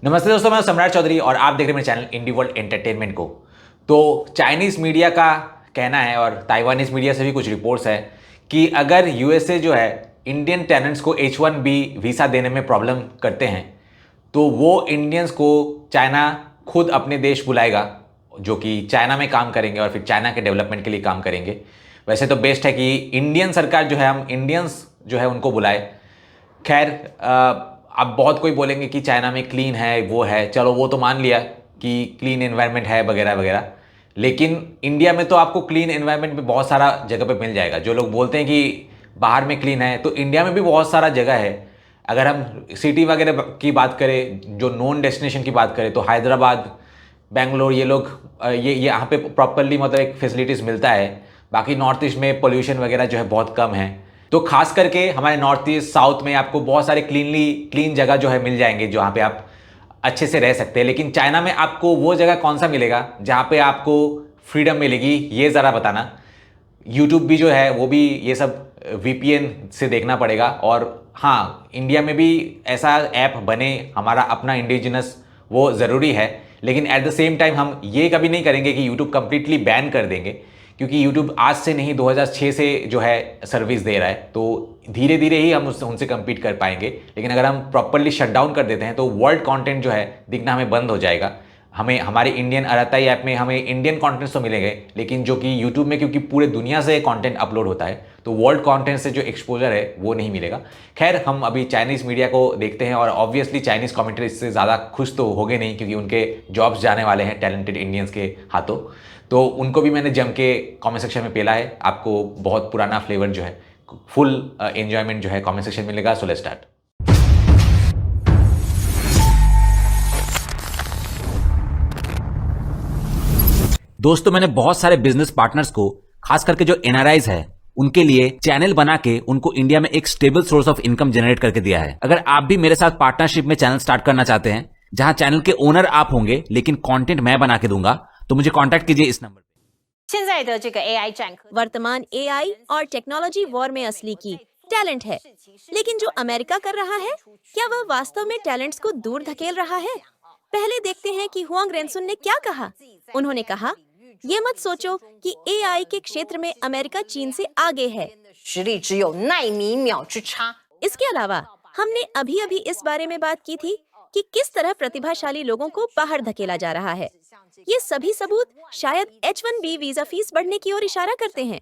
नमस्ते दोस्तों, मैं सम्राट चौधरी और आप देख रहे हैं मेरे चैनल इंडी वर्ल्ड एंटरटेनमेंट को। तो चाइनीज़ मीडिया का कहना है और ताइवानीज़ मीडिया से भी कुछ रिपोर्ट्स है कि अगर यूएसए जो है इंडियन टैलेंट्स को H1B वीज़ा देने में प्रॉब्लम करते हैं तो वो इंडियंस को चाइना खुद अपने देश बुलाएगा, जो कि चाइना में काम करेंगे और फिर चाइना के डेवलपमेंट के लिए काम करेंगे। वैसे तो बेस्ट है कि इंडियन सरकार जो है हम इंडियंस जो है उनको बुलाए। खैर, अब बहुत कोई बोलेंगे कि चाइना में क्लीन है, वो है, चलो वो तो मान लिया कि क्लीन एनवायरनमेंट है वगैरह वगैरह, लेकिन इंडिया में तो आपको क्लीन एनवायरनमेंट में बहुत सारा जगह पे मिल जाएगा। जो लोग बोलते हैं कि बाहर में क्लीन है, तो इंडिया में भी बहुत सारा जगह है। अगर हम सिटी वगैरह की बात करें, जो नॉन डेस्टिनेशन की बात करें, तो हैदराबाद, बेंगलोर, ये लोग ये यहाँ पे प्रॉपरली मतलब एक फैसिलिटीज़ मिलता है। बाकी नॉर्थ ईस्ट में पोल्यूशन वगैरह जो है बहुत कम है। तो खास करके हमारे नॉर्थ ईस्ट साउथ में आपको बहुत सारे क्लीन जगह जो है मिल जाएंगे जहाँ पे आप अच्छे से रह सकते हैं। लेकिन चाइना में आपको वो जगह कौन सा मिलेगा जहाँ पे आपको फ्रीडम मिलेगी, ये ज़रा बताना। यूट्यूब भी जो है वो भी ये सब VPN से देखना पड़ेगा। और हाँ, इंडिया में भी ऐसा ऐप बने हमारा अपना इंडिजिनस, वो ज़रूरी है। लेकिन एट द सेम टाइम हम ये कभी नहीं करेंगे कि यूट्यूब कंप्लीटली बैन कर देंगे, क्योंकि यूट्यूब आज से नहीं 2006 से जो है सर्विस दे रहा है। तो धीरे धीरे ही हम उनसे कम्पीट कर पाएंगे। लेकिन अगर हम प्रॉपरली शट डाउन कर देते हैं तो वर्ल्ड कंटेंट जो है दिखना हमें बंद हो जाएगा। हमें हमारे इंडियन अराताई ऐप में हमें इंडियन कंटेंट्स तो मिलेंगे, लेकिन जो कि यूट्यूब में क्योंकि पूरे दुनिया से कंटेंट अपलोड होता है तो वर्ल्ड कंटेंट से जो एक्सपोजर है वो नहीं मिलेगा। खैर, हम अभी चाइनीज़ मीडिया को देखते हैं और ऑब्वियसली चाइनीज़ कमेंट्री इससे ज़्यादा खुश तो होंगे नहीं, क्योंकि उनके जॉब्स जाने वाले हैं टैलेंटेड इंडियंस के हाथों। तो उनको भी मैंने जम के कमेंट सेक्शन में पेला है। आपको बहुत पुराना फ्लेवर जो है, फुल एंजॉयमेंट जो है कमेंट सेक्शन में मिलेगा। So let's start. दोस्तों, मैंने बहुत सारे बिजनेस पार्टनर्स को, खास करके जो NRIs है, उनके लिए चैनल बना के उनको इंडिया में एक stable source of income generate करके दिया है। अगर आप भी मेरे साथ पार्टनरशिप में चैनल स्टार्ट करना चाहते हैं, जहां चैनल के ओनर आप होंगे लेकिन कंटेंट मैं बना के दूंगा, तो मुझे कांटेक्ट कीजिए इस नंबर पे। वर्तमान AI और टेक्नोलॉजी वॉर में असली की टैलेंट है, लेकिन जो अमेरिका कर रहा है, क्या वह वास्तव में टैलेंट्स को दूर धकेल रहा है? पहले देखते हैं कि हुआंग रेनसुन ने क्या कहा। उन्होंने कहा, ये मत सोचो कि AI के क्षेत्र में अमेरिका चीन से आगे है। इसके अलावा हमने अभी इस बारे में बात की थी कि किस तरह प्रतिभाशाली लोगों को बाहर धकेला जा रहा है। ये सभी सबूत शायद H1B वीजा फीस बढ़ने की ओर इशारा करते हैं।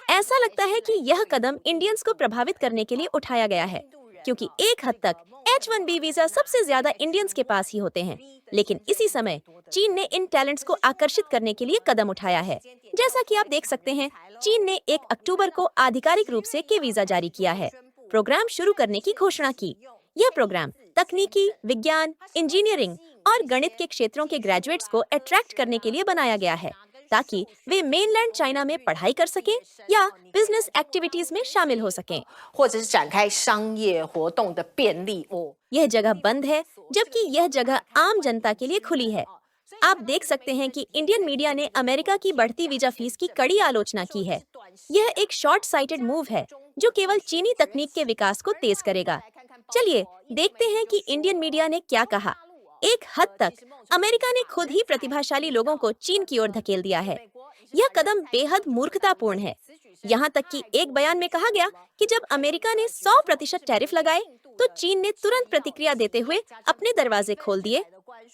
ऐसा लगता है कि यह कदम इंडियंस को प्रभावित करने के लिए उठाया गया है, क्योंकि एक हद तक H1B वीजा सबसे ज्यादा इंडियंस के पास ही होते हैं। लेकिन इसी समय चीन ने इन टैलेंट्स को आकर्षित करने के लिए कदम उठाया है। जैसा कि आप देख सकते हैं, चीन ने 1 अक्टूबर को आधिकारिक रूप से के वीजा जारी किया है, प्रोग्राम शुरू करने की घोषणा की। यह प्रोग्राम तकनीकी, विज्ञान, इंजीनियरिंग और गणित के क्षेत्रों के ग्रेजुएट्स को अट्रैक्ट करने के लिए बनाया गया है, ताकि वे मेनलैंड चाइना में पढ़ाई कर सकें या बिजनेस एक्टिविटीज में शामिल हो सकें। यह जगह बंद है, जबकि यह जगह आम जनता के लिए खुली है। आप देख सकते हैं कि इंडियन मीडिया ने अमेरिका की बढ़ती वीजा फीस की कड़ी आलोचना की है। यह एक शॉर्ट साइटेड मूव है जो केवल चीनी तकनीक के विकास को तेज करेगा। चलिए देखते हैं कि इंडियन मीडिया ने क्या कहा। एक हद तक अमेरिका ने खुद ही प्रतिभाशाली लोगों को चीन की ओर धकेल दिया है। यह कदम बेहद मूर्खतापूर्ण है। यहाँ तक कि एक बयान में कहा गया कि जब अमेरिका ने 100% टैरिफ लगाए तो चीन ने तुरंत प्रतिक्रिया देते हुए अपने दरवाजे खोल दिए,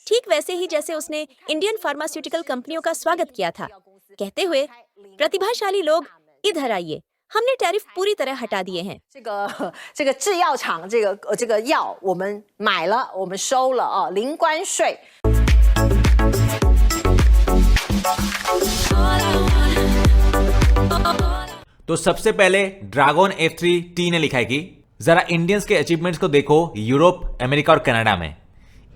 ठीक वैसे ही जैसे उसने इंडियन फार्मास्यूटिकल कंपनियों का स्वागत किया था, कहते हुए, प्रतिभाशाली लोग इधर आइए, हमने टैरिफ पूरी तरह हटा दिए हैं। तो सबसे पहले ड्रैगन F3T ने लिखा है कि जरा इंडियंस के अचीवमेंट्स को देखो यूरोप, अमेरिका और कनाडा में।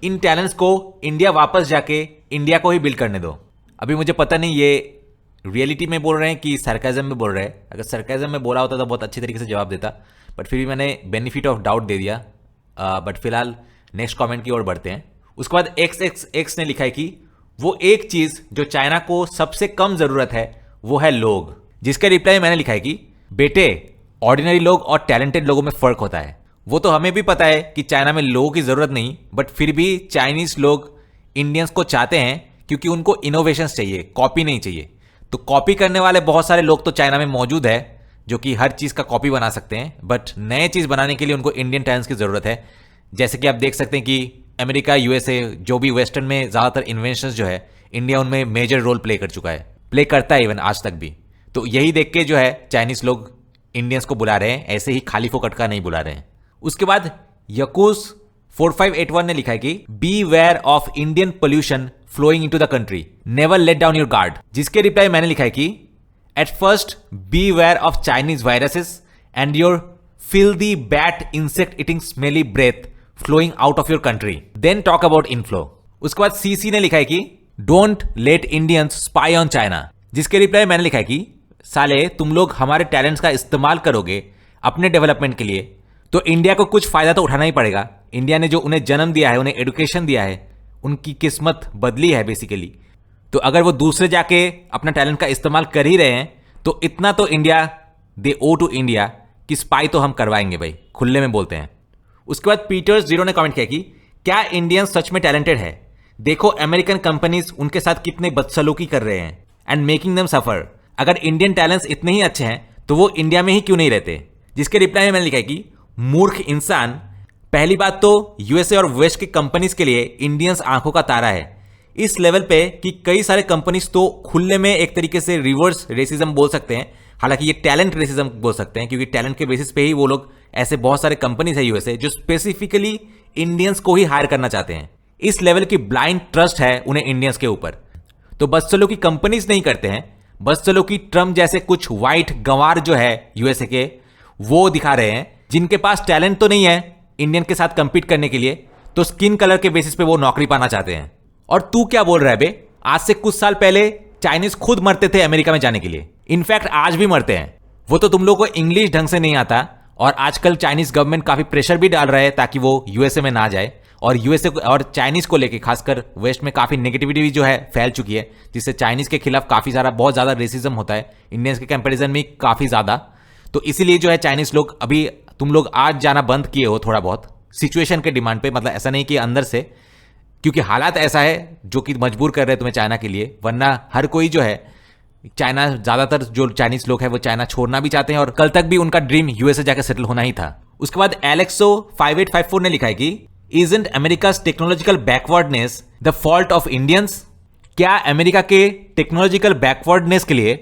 इन टैलेंट्स को इंडिया वापस जाके इंडिया को ही बिल्ड करने दो। अभी मुझे पता नहीं ये रियलिटी में बोल रहे हैं कि सरकाज़म में बोल रहे हैं। अगर सरकाज़म में बोला होता तो बहुत अच्छी तरीके से जवाब देता, बट फिर भी मैंने बेनिफिट ऑफ डाउट दे दिया। बट फिलहाल नेक्स्ट कमेंट की ओर बढ़ते हैं। उसके बाद XX ने लिखा है कि वो एक चीज़ जो चाइना को सबसे कम ज़रूरत है वो है लोग, जिसका रिप्लाई मैंने लिखा है कि बेटे, ऑर्डिनरी लोग और टैलेंटेड लोगों में फ़र्क होता है। वो तो हमें भी पता है कि चाइना में लोगों की ज़रूरत नहीं, बट फिर भी चाइनीज़ लोग इंडियंस को चाहते हैं क्योंकि उनको इनोवेशंस चाहिए, कॉपी नहीं चाहिए। तो कॉपी करने वाले बहुत सारे लोग तो चाइना में मौजूद है जो कि हर चीज़ का कॉपी बना सकते हैं, बट नए चीज़ बनाने के लिए उनको इंडियन टैलेंट्स की ज़रूरत है। जैसे कि आप देख सकते हैं कि अमेरिका, यूएसए, जो भी वेस्टर्न में ज़्यादातर इन्वेंशंस जो है, इंडिया उनमें मेजर रोल प्ले कर चुका है, प्ले करता है इवन आज तक भी। तो यही देख के जो है चाइनीज़ लोग इंडियंस को बुला रहे हैं, ऐसे ही खाली फोकट का नहीं बुला रहे हैं। उसके बाद यकूस 4581 ने लिखा है कि beware of Indian pollution flowing into the country, never let down your guard. जिसके रिप्लाई मैंने लिखा है कि at first beware of Chinese viruses and your filthy bat insect eating smelly breath flowing out of your country, then talk about inflow। उसके बाद CC ने लिखा है कि don't let Indians spy on China. जिसके reply मैंने लिखा है कि साले तुम लोग हमारे टैलेंट्स का इस्तेमाल करोगे अपने डेवलपमेंट के लिए तो इंडिया को कुछ फायदा तो उठाना ही पड़ेगा। इंडिया ने जो उन्हें जन्म दिया है, उन्हें एडुकेशन दिया है, उनकी किस्मत बदली है बेसिकली। तो अगर वो दूसरे जाके अपना टैलेंट का इस्तेमाल कर ही रहे हैं तो इतना तो इंडिया दे ओ टू इंडिया कि स्पाई तो हम करवाएंगे भाई, खुले में बोलते हैं। उसके बाद पीटर्स 0 ने कमेंट किया कि क्या इंडियन सच में टैलेंटेड है? देखो अमेरिकन कंपनीज उनके साथ कितने बदसलूकी कर रहे हैं एंड मेकिंग देम सफर। अगर इंडियन टैलेंट्स इतने ही अच्छे हैं तो वो इंडिया में ही क्यों नहीं रहते? जिसके रिप्लाई में मैंने लिखा है कि मूर्ख इंसान, पहली बात तो यूएसए और वेस्ट की कंपनीज के लिए इंडियंस आंखों का तारा है इस लेवल पे कि कई सारे कंपनीज तो खुले में एक तरीके से रिवर्स रेसिज्म बोल सकते हैं। हालांकि ये टैलेंट रेसिज्म बोल सकते हैं क्योंकि टैलेंट के बेसिस पे ही वो लोग, ऐसे बहुत सारे कंपनीज है यूएसए जो स्पेसिफिकली इंडियंस को ही हायर करना चाहते हैं। इस लेवल की ब्लाइंड ट्रस्ट है उन्हें इंडियंस के ऊपर। तो बदसलूकी कंपनीज नहीं करते हैं, बदसलूकी ट्रम्प जैसे कुछ व्हाइट गंवार जो है यूएसए के, वो दिखा रहे हैं जिनके पास टैलेंट तो नहीं है इंडियन के साथ कंपीट करने के लिए, तो स्किन कलर के बेसिस पे वो नौकरी पाना चाहते हैं। और तू क्या बोल रहा है बे? आज से कुछ साल पहले चाइनीज खुद मरते थे अमेरिका में जाने के लिए, इनफैक्ट आज भी मरते हैं। वो तो तुम लोग को इंग्लिश ढंग से नहीं आता और आजकल चाइनीज गवर्नमेंट काफी प्रेशर भी डाल रहा है ताकि वो यूएसए में ना जाए। और यूएसए और चाइनीज को लेके खासकर वेस्ट में काफी नेगेटिविटी जो है फैल चुकी है, जिससे चाइनीज के खिलाफ काफी सारा बहुत ज्यादा रेसिज्म होता है इंडियंस के कंपैरिजन में काफी ज्यादा। तो इसीलिए जो है चाइनीज लोग, अभी तुम लोग आज जाना बंद किए हो थोड़ा बहुत सिचुएशन के डिमांड पे, मतलब ऐसा नहीं कि अंदर से, क्योंकि हालात ऐसा है जो कि मजबूर कर रहे हैं तुम्हें चाइना के लिए। वरना हर कोई जो है चाइना, ज्यादातर जो चाइनीज लोग हैं वो चाइना छोड़ना भी चाहते हैं और कल तक भी उनका ड्रीम यूएसए जाकर सेटल होना ही था। उसके बाद एलेक्सो 5854 ने लिखा है कि isn't America's technological backwardness the fault of Indians? क्या अमेरिका के टेक्नोलॉजिकल बैकवर्डनेस के लिए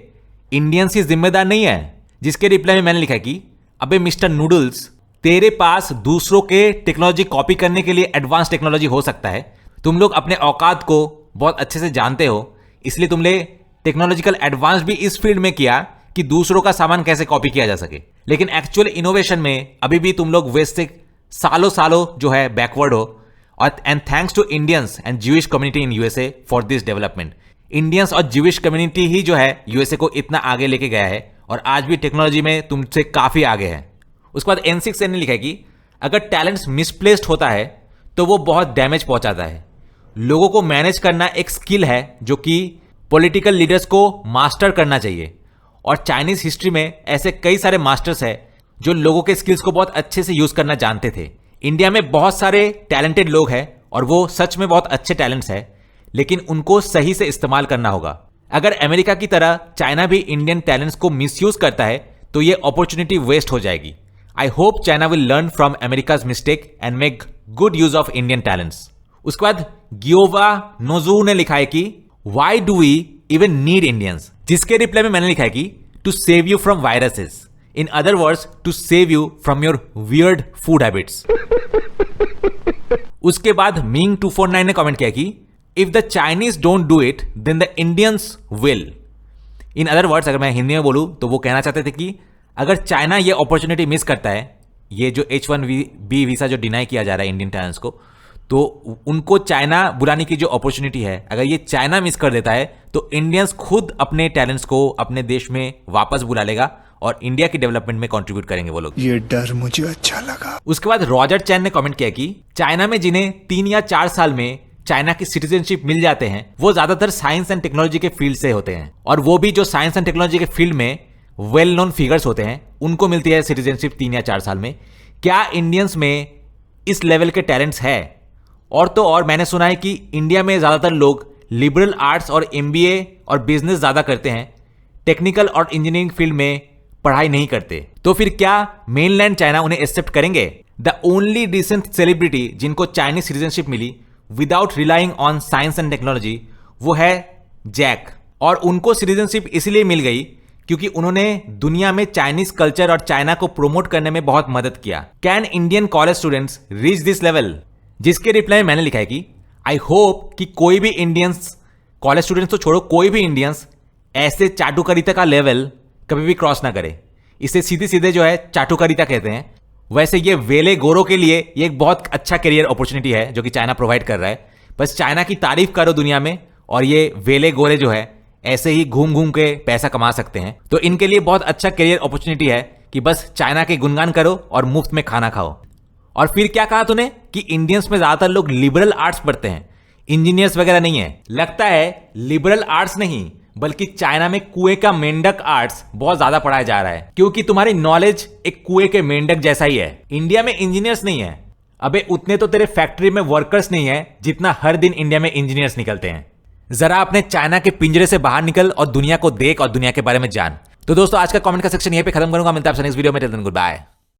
इंडियंस ही जिम्मेदार नहीं है? जिसके रिप्लाई में मैंने लिखा है कि अबे मिस्टर नूडल्स, तेरे पास दूसरों के टेक्नोलॉजी कॉपी करने के लिए एडवांस टेक्नोलॉजी हो सकता है, तुम लोग अपने औकात को बहुत अच्छे से जानते हो, इसलिए तुमने टेक्नोलॉजिकल एडवांस भी इस फील्ड में किया कि दूसरों का सामान कैसे कॉपी किया जा सके। लेकिन एक्चुअल इनोवेशन में अभी भी तुम लोग वेस्ट से सालों सालों जो है बैकवर्ड हो। और and thanks to Indians and Jewish community in USA for this development. Indians और ज्यूइश कम्युनिटी ही जो है यूएसए को इतना आगे लेके गया है और आज भी टेक्नोलॉजी में तुमसे काफी आगे है। उसके बाद N6 ने लिखा है कि अगर टैलेंट्स मिसप्लेस्ड होता है तो वो बहुत डैमेज पहुंचाता है। लोगों को मैनेज करना एक स्किल है जो कि पॉलिटिकल लीडर्स को मास्टर करना चाहिए। और चाइनीज हिस्ट्री में ऐसे कई सारे मास्टर्स हैं जो लोगों के स्किल्स को बहुत अच्छे से यूज करना जानते थे। इंडिया में बहुत सारे टैलेंटेड लोग हैं और वो सच में बहुत अच्छे टैलेंट्स हैं, लेकिन उनको सही से इस्तेमाल करना होगा। अगर अमेरिका की तरह चाइना भी इंडियन टैलेंट्स को मिसयूज करता है तो ये अपॉर्चुनिटी वेस्ट हो जाएगी। I hope China will learn from America's mistake and make good use of Indian talents. उसके बाद गियोवा नोजू ने लिखा है कि why do we even need Indians? जिसके रिप्लाई में मैंने लिखा है कि to save you from viruses, in other words to save you from your weird food habits. उसके बाद मिंग 249 ने कमेंट किया कि if the Chinese don't do it then the Indians will. In other words अगर मैं हिंदी में बोलूं तो वो कहना चाहते थे कि अगर चाइना ये अपॉर्चुनिटी मिस करता है, ये जो H1B वीसा जो डिनाई किया जा रहा है इंडियन टैलेंट्स को, तो उनको चाइना बुलाने की जो अपॉर्चुनिटी है, अगर ये चाइना मिस कर देता है तो इंडियंस खुद अपने टैलेंट्स को अपने देश में वापस बुला लेगा और इंडिया की डेवलपमेंट में कंट्रीब्यूट करेंगे वो लोग। ये डर मुझे अच्छा लगा। उसके बाद रॉजर चैन ने कमेंट किया कि चाइना में जिन्हें 3 या 4 साल में चाइना की सिटीजनशिप मिल जाते हैं वो ज्यादातर साइंस एंड टेक्नोलॉजी के फील्ड से होते हैं, और वो भी जो साइंस एंड टेक्नोलॉजी के फील्ड में वेल नोन फिगर्स होते हैं उनको मिलती है सिटीजनशिप 3 या 4 साल में। क्या इंडियंस में इस लेवल के टैलेंट्स है? और तो और मैंने सुना है कि इंडिया में ज़्यादातर लोग लिबरल आर्ट्स और MBA और बिजनेस ज़्यादा करते हैं, टेक्निकल और इंजीनियरिंग फील्ड में पढ़ाई नहीं करते। तो फिर क्या मेनलैंड चाइना उन्हें एक्सेप्ट करेंगे? द ओनली डिसेंट सेलिब्रिटी जिनको चाइनीज सिटीजनशिप मिली without relying on science and technology वो है जैक। और उनको सिटीजनशिप इसलिए मिल गई क्योंकि उन्होंने दुनिया में चाइनीज कल्चर और चाइना को प्रमोट करने में बहुत मदद किया। Can Indian college students reach this level? जिसके रिप्लाई मैंने लिखा है कि आई होप कि कोई भी इंडियंस, कॉलेज स्टूडेंट्स तो छोड़ो, कोई भी इंडियंस ऐसे चाटुकारिता का लेवल कभी भी क्रॉस ना करे। इसे सीधे सीधे जो है चाटुकारिता कहते हैं। वैसे ये वेले गोरों के लिए ये एक बहुत अच्छा करियर अपॉर्चुनिटी है जो कि चाइना प्रोवाइड कर रहा है। बस चाइना की तारीफ करो दुनिया में और ये वेले गोरे जो है ऐसे ही घूम घूम के पैसा कमा सकते हैं। तो इनके लिए बहुत अच्छा करियर अपॉर्चुनिटी है कि बस चाइना के गुणगान करो और मुफ्त में खाना खाओ। और फिर क्या कहा तूने कि इंडियंस में ज्यादातर लोग लिबरल आर्ट्स पढ़ते हैं, इंजीनियर्स वगैरह नहीं है? लगता है लिबरल आर्ट्स नहीं बल्कि चाइना में कुएं का मेंढक आर्ट्स बहुत ज्यादा पढ़ाया जा रहा है, क्योंकि तुम्हारी नॉलेज एक कुएं के मेंढक जैसा ही है। इंडिया में इंजीनियर्स नहीं है। अबे उतने तो तेरे फैक्ट्री में वर्कर्स नहीं है जितना हर दिन इंडिया में इंजीनियर्स निकलते हैं। जरा अपने चाइना के पिंजरे से बाहर निकल और दुनिया को देख और दुनिया के बारे में जान। तो दोस्तों आज का कमेंट का सेक्शन यहीं पे खत्म करूंगा। मिलता है आपसे नेक्स्ट वीडियो में। Till then good bye.